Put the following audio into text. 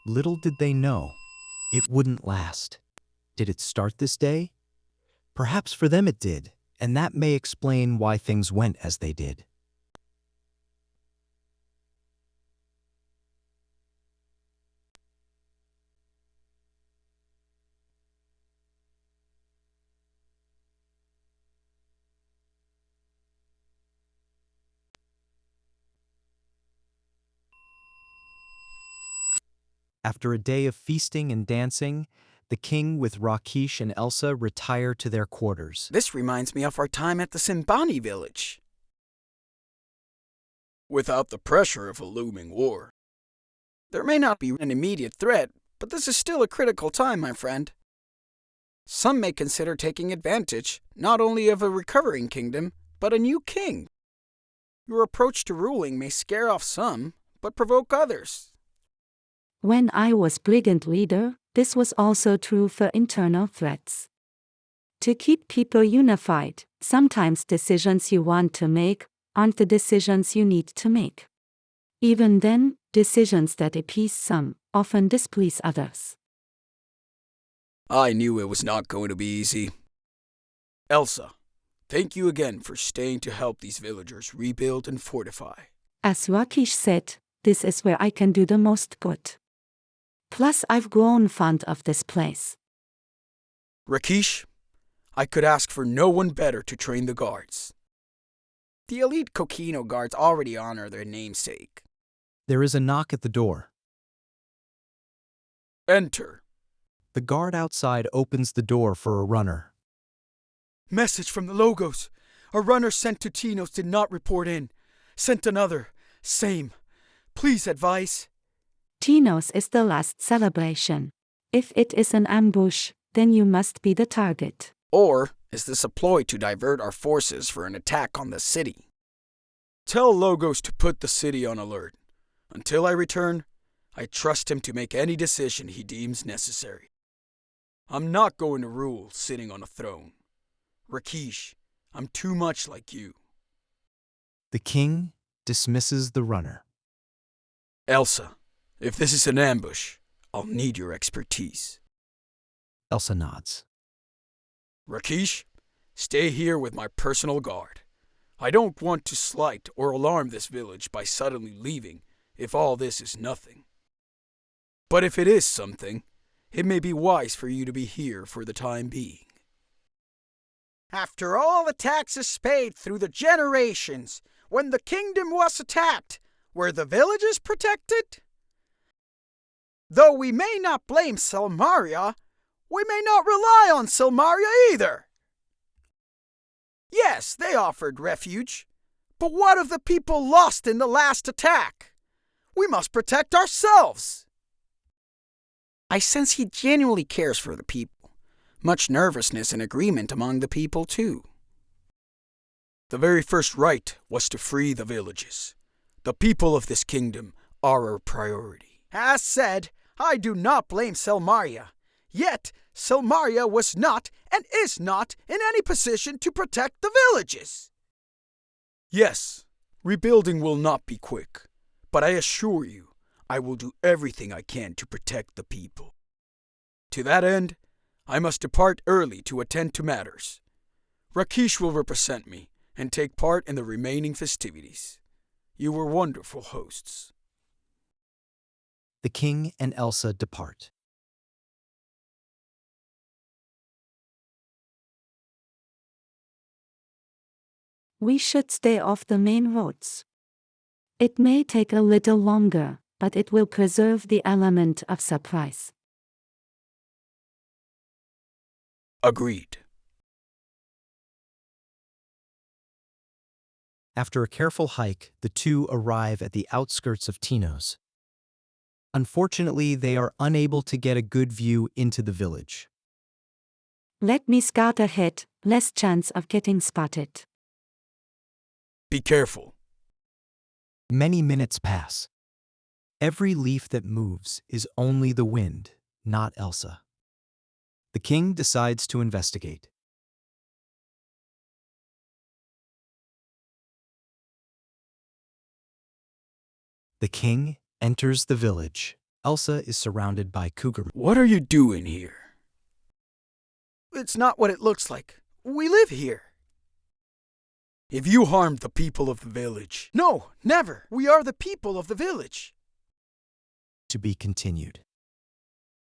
Little did they know, it wouldn't last. Did it start this day? Perhaps for them it did, and that may explain why things went as they did. After a day of feasting and dancing, the king with Rakish and Elsa retire to their quarters. This reminds me of our time at the Simbani village. Without the pressure of a looming war. There may not be an immediate threat, but this is still a critical time, my friend. Some may consider taking advantage not only of a recovering kingdom, but a new king. Your approach to ruling may scare off some, but provoke others. When I was brigand leader, this was also true for internal threats. To keep people unified, sometimes decisions you want to make aren't the decisions you need to make. Even then, decisions that appease some often displease others. I knew it was not going to be easy. Elsa, thank you again for staying to help these villagers rebuild and fortify. As Rakish said, this is where I can do the most good. Plus, I've grown fond of this place. Rakish, I could ask for no one better to train the guards. The elite Kokino guards already honor their namesake. There is a knock at the door. Enter. The guard outside opens the door for a runner. Message from the Logos. A runner sent to Tinos did not report in. Sent another. Same. Please advise. Tinos is the last celebration. If it is an ambush, then you must be the target. Or is this a ploy to divert our forces for an attack on the city? Tell Logos to put the city on alert. Until I return, I trust him to make any decision he deems necessary. I'm not going to rule sitting on a throne. Rakish, I'm too much like you. The king dismisses the runner. Elsa, if this is an ambush, I'll need your expertise. Elsa nods. Rakish, stay here with my personal guard. I don't want to slight or alarm this village by suddenly leaving if all this is nothing. But if it is something, it may be wise for you to be here for the time being. After all the taxes paid through the generations, when the kingdom was attacked, were the villages protected? Though we may not blame Selmaria, we may not rely on Selmaria either. Yes, they offered refuge, but what of the people lost in the last attack? We must protect ourselves. I sense he genuinely cares for the people. Much nervousness and agreement among the people, too. The very first right was to free the villages. The people of this kingdom are our priority. As said, I do not blame Selmaria. Yet, Selmaria was not and is not in any position to protect the villages. Yes, rebuilding will not be quick, but I assure you, I will do everything I can to protect the people. To that end, I must depart early to attend to matters. Rakish will represent me and take part in the remaining festivities. You were wonderful hosts. The king and Elsa depart. We should stay off the main roads. It may take a little longer, but it will preserve the element of surprise. Agreed. After a careful hike, the two arrive at the outskirts of Tinos. Unfortunately, they are unable to get a good view into the village. Let me scout ahead, less chance of getting spotted. Be careful. Many minutes pass. Every leaf that moves is only the wind, not Elsa. The king decides to investigate. The king enters the village. Elsa is surrounded by cougar. What are you doing here? It's not what it looks like. We live here. If you harmed the people of the village... No, never. We are the people of the village. To be continued.